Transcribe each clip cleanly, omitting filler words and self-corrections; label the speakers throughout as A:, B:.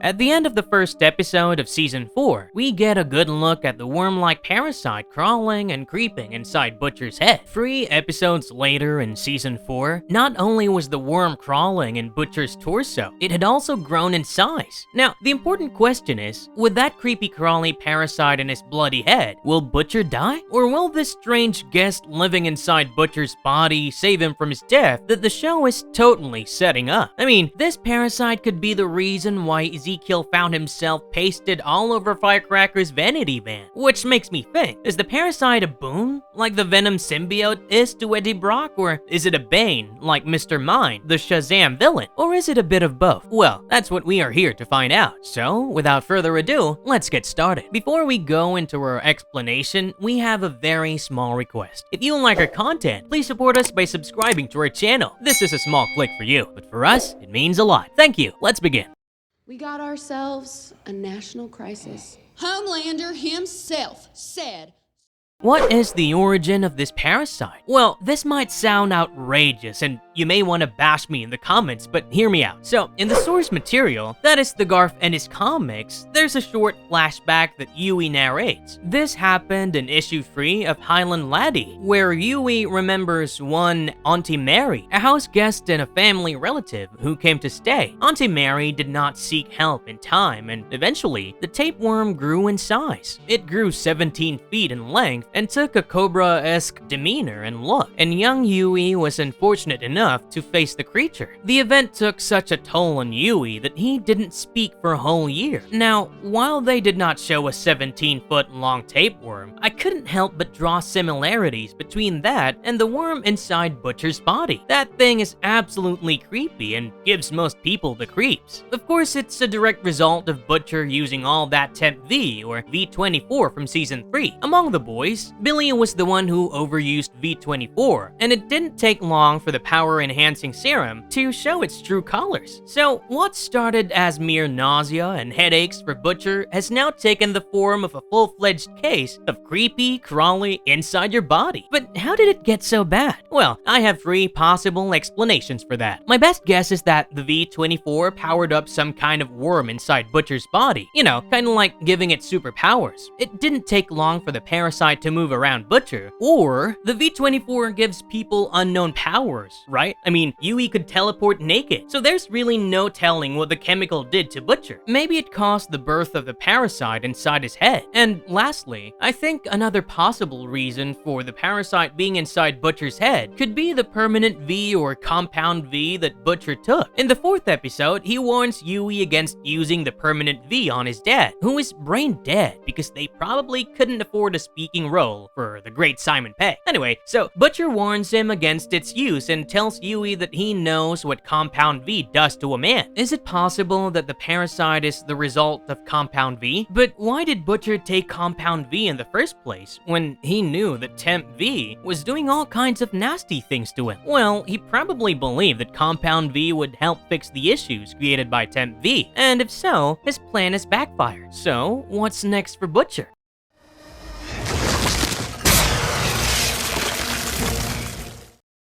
A: At the end of the first episode of Season 4, we get a good look at the worm-like parasite crawling and creeping inside Butcher's head. 3 episodes later in Season 4, not only was the worm crawling in Butcher's torso, it had also grown in size. Now, the important question is, with that creepy crawly parasite in his bloody head, will Butcher die? Or will this strange guest living inside Butcher's body save him from his death that the show is totally setting up? I mean, this parasite could be the reason why Ezekiel found himself pasted all over Firecracker's vanity van. Which makes me think, is the parasite a boon, like the Venom symbiote is to Eddie Brock, or is it a bane, like Mr. Mind, the Shazam villain? Or is it a bit of both? Well, that's what we are here to find out. So, without further ado, let's get started. Before we go into our explanation, we have a very small request. If you like our content, please support us by subscribing to our channel. This is a small click for you, but for us, it means a lot. Thank you. Let's begin.
B: We got ourselves a national crisis.
C: Homelander himself said,
A: What is the origin of this parasite? Well, this might sound outrageous and you may want to bash me in the comments, but hear me out. So, in the source material, that is the Garth Ennis comics, there's a short flashback that Yui narrates. This happened in issue 3 of Highland Laddie, where Yui remembers one Auntie Mary, a house guest and a family relative who came to stay. Auntie Mary did not seek help in time, and eventually, the tapeworm grew in size. It grew 17 feet in length and took a cobra-esque demeanor and look, and young Yui was unfortunate enough to face the creature. The event took such a toll on Yui that he didn't speak for a whole year. Now, while they did not show a 17-foot long tapeworm, I couldn't help but draw similarities between that and the worm inside Butcher's body. That thing is absolutely creepy and gives most people the creeps. Of course, it's a direct result of Butcher using all that Temp V or V24 from Season 3. Among the boys, Billy was the one who overused V24, and it didn't take long for the power-enhancing serum to show its true colors. So, what started as mere nausea and headaches for Butcher has now taken the form of a full-fledged case of creepy, crawly inside your body. But how did it get so bad? Well, I have 3 possible explanations for that. My best guess is that the V24 powered up some kind of worm inside Butcher's body. You know, kinda like giving it superpowers. It didn't take long for the parasite to move around Butcher. Or, the V24 gives people unknown powers, right? I mean, Yui could teleport naked, so there's really no telling what the chemical did to Butcher. Maybe it caused the birth of the parasite inside his head. And lastly, I think another possible reason for the parasite being inside Butcher's head could be the permanent V or compound V that Butcher took. In the 4th episode, he warns Yui against using the permanent V on his dad, who is brain dead because they probably couldn't afford a speaking role for the great Simon Pegg. Anyway, so Butcher warns him against its use and tells Yui that he knows what Compound V does to a man. Is it possible that the parasite is the result of Compound V? But why did Butcher take Compound V in the first place when he knew that Temp V was doing all kinds of nasty things to him? Well, he probably believed that Compound V would help fix the issues created by Temp V, and if so, his plan has backfired. So, what's next for Butcher?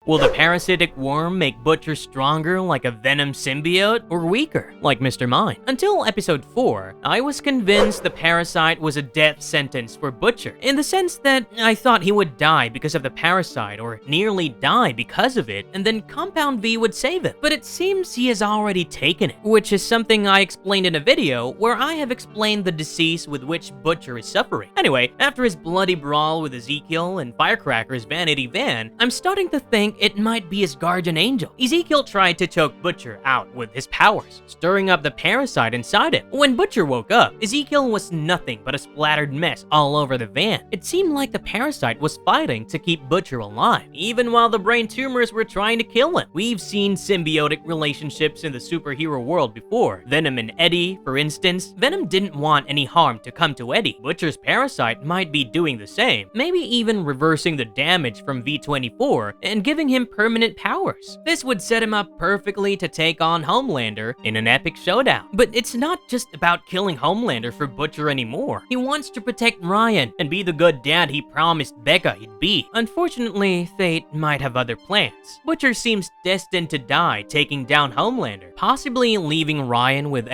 A: Will the parasitic worm make Butcher stronger like a Venom symbiote, or weaker like Mr. Mind? Until episode 4, I was convinced the parasite was a death sentence for Butcher, in the sense that I thought he would die because of the parasite, or nearly die because of it, and then Compound V would save him. But it seems he has already taken it, which is something I explained in a video where I have explained the disease with which Butcher is suffering. Anyway, after his bloody brawl with Ezekiel and Firecracker's vanity van, I'm starting to think it might be his guardian angel. Ezekiel tried to choke Butcher out with his powers, stirring up the parasite inside him. When Butcher woke up, Ezekiel was nothing but a splattered mess all over the van. It seemed like the parasite was fighting to keep Butcher alive, even while the brain tumors were trying to kill him. We've seen symbiotic relationships in the superhero world before. Venom and Eddie, for instance. Venom didn't want any harm to come to Eddie. Butcher's parasite might be doing the same, maybe even reversing the damage from V24 and giving giving him permanent powers. This would set him up perfectly to take on Homelander in an epic showdown. But it's not just about killing Homelander for Butcher anymore. He wants to protect Ryan and be the good dad he promised Becca he'd be. Unfortunately, fate might have other plans. Butcher seems destined to die taking down Homelander, possibly leaving Ryan with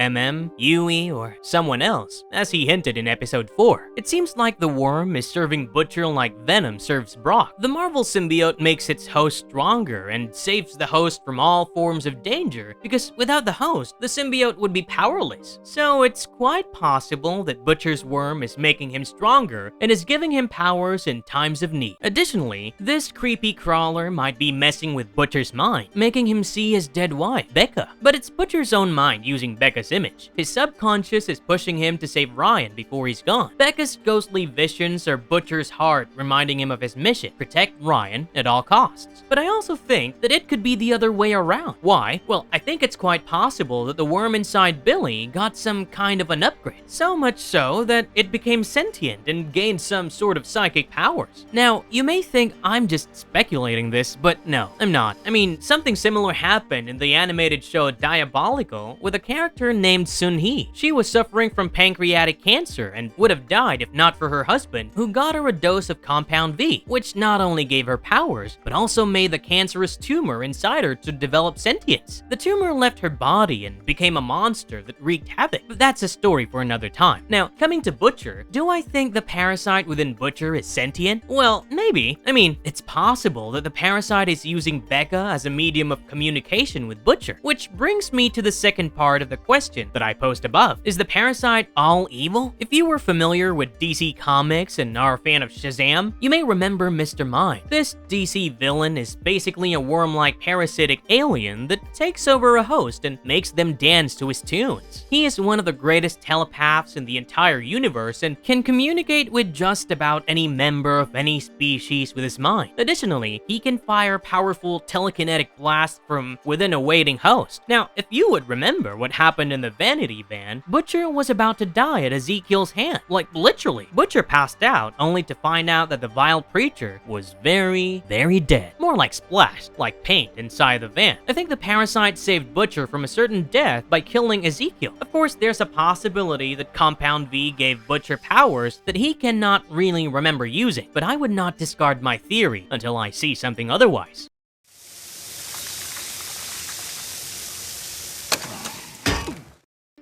A: Yui, or someone else, as he hinted in episode 4. It seems like the worm is serving Butcher like Venom serves Brock. The Marvel symbiote makes its host stronger and saves the host from all forms of danger, because without the host, the symbiote would be powerless. So it's quite possible that Butcher's worm is making him stronger and is giving him powers in times of need. Additionally, this creepy crawler might be messing with Butcher's mind, making him see his dead wife, Becca. But it's Butcher's own mind using Becca's image. His subconscious is pushing him to save Ryan before he's gone. Becca's ghostly visions are Butcher's heart reminding him of his mission: protect Ryan at all costs. But I also think that it could be the other way around. Why? Well, I think it's quite possible that the worm inside Billy got some kind of an upgrade. So much so that it became sentient and gained some sort of psychic powers. Now, you may think I'm just speculating this, but no, I'm not. I mean, something similar happened in the animated show Diabolical with a character named Sun-Hee. She was suffering from pancreatic cancer and would have died if not for her husband, who got her a dose of Compound V, which not only gave her powers, but also made the cancerous tumor inside her to develop sentience. The tumor left her body and became a monster that wreaked havoc, but that's a story for another time. Now, coming to Butcher, do I think the parasite within Butcher is sentient? Well, maybe. I mean, it's possible that the parasite is using Becca as a medium of communication with Butcher, which brings me to the second part of the question that I posed above. Is the parasite all evil? If you were familiar with DC Comics and are a fan of Shazam, you may remember Mr. Mind. This DC villain is basically a worm-like parasitic alien that takes over a host and makes them dance to his tunes. He is one of the greatest telepaths in the entire universe and can communicate with just about any member of any species with his mind. Additionally, he can fire powerful telekinetic blasts from within a waiting host. Now, if you would remember what happened in the Vanity Van, Butcher was about to die at Ezekiel's hand. Like, literally. Butcher passed out, only to find out that the vile preacher was very, very dead. More like splashed, like paint inside the van. I think the parasite saved Butcher from a certain death by killing Ezekiel. Of course, there's a possibility that Compound V gave Butcher powers that he cannot really remember using, but I would not discard my theory until I see something otherwise.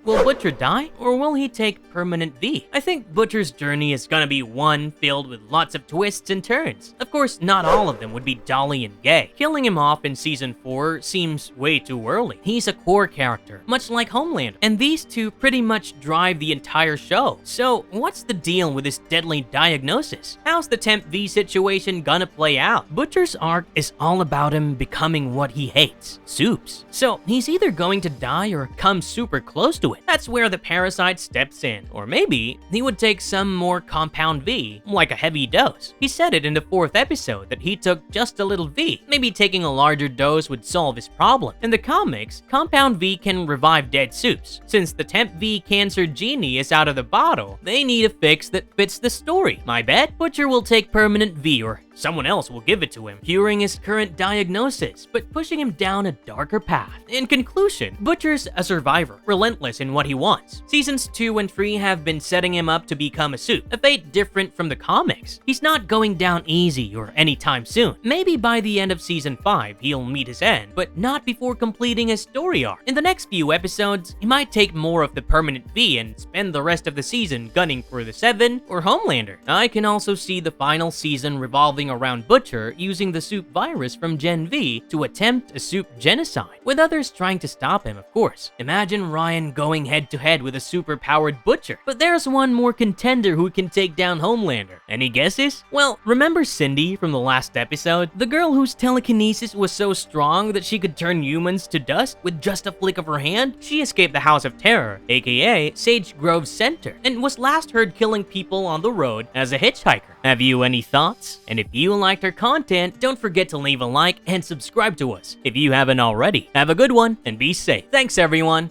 A: Will Butcher die, or will he take permanent V? I think Butcher's journey is gonna be one filled with lots of twists and turns. Of course, not all of them would be dolly and gay. Killing him off in season 4 seems way too early. He's a core character, much like Homelander, and these two pretty much drive the entire show. So, what's the deal with this deadly diagnosis? How's the Temp V situation gonna play out? Butcher's arc is all about him becoming what he hates: soups. So, he's either going to die or come super close to it. That's where the parasite steps in. Or maybe he would take some more Compound V, like a heavy dose. He said it in the 4th episode that he took just a little V. Maybe taking a larger dose would solve his problem. In the comics, Compound V can revive dead soups. Since the Temp V cancer genie is out of the bottle, they need a fix that fits the story. My bet? Butcher will take permanent V, or someone else will give it to him, curing his current diagnosis, but pushing him down a darker path. In conclusion, Butcher's a survivor, relentless in what he wants. Seasons 2 and 3 have been setting him up to become a soup, a fate different from the comics. He's not going down easy or anytime soon. Maybe by the end of season 5, he'll meet his end, but not before completing his story arc. In the next few episodes, he might take more of the permanent V and spend the rest of the season gunning for the Seven or Homelander. I can also see the final season revolving around Butcher using the soup virus from Gen V to attempt a soup genocide, with others trying to stop him, of course. Imagine Ryan going head-to-head with a super-powered Butcher. But there's one more contender who can take down Homelander. Any guesses? Well, remember Cindy from the last episode? The girl whose telekinesis was so strong that she could turn humans to dust with just a flick of her hand? She escaped the House of Terror, aka Sage Grove Center, and was last heard killing people on the road as a hitchhiker. Have you any thoughts? And if you liked our content, don't forget to leave a like and subscribe to us if you haven't already. Have a good one and be safe. Thanks everyone.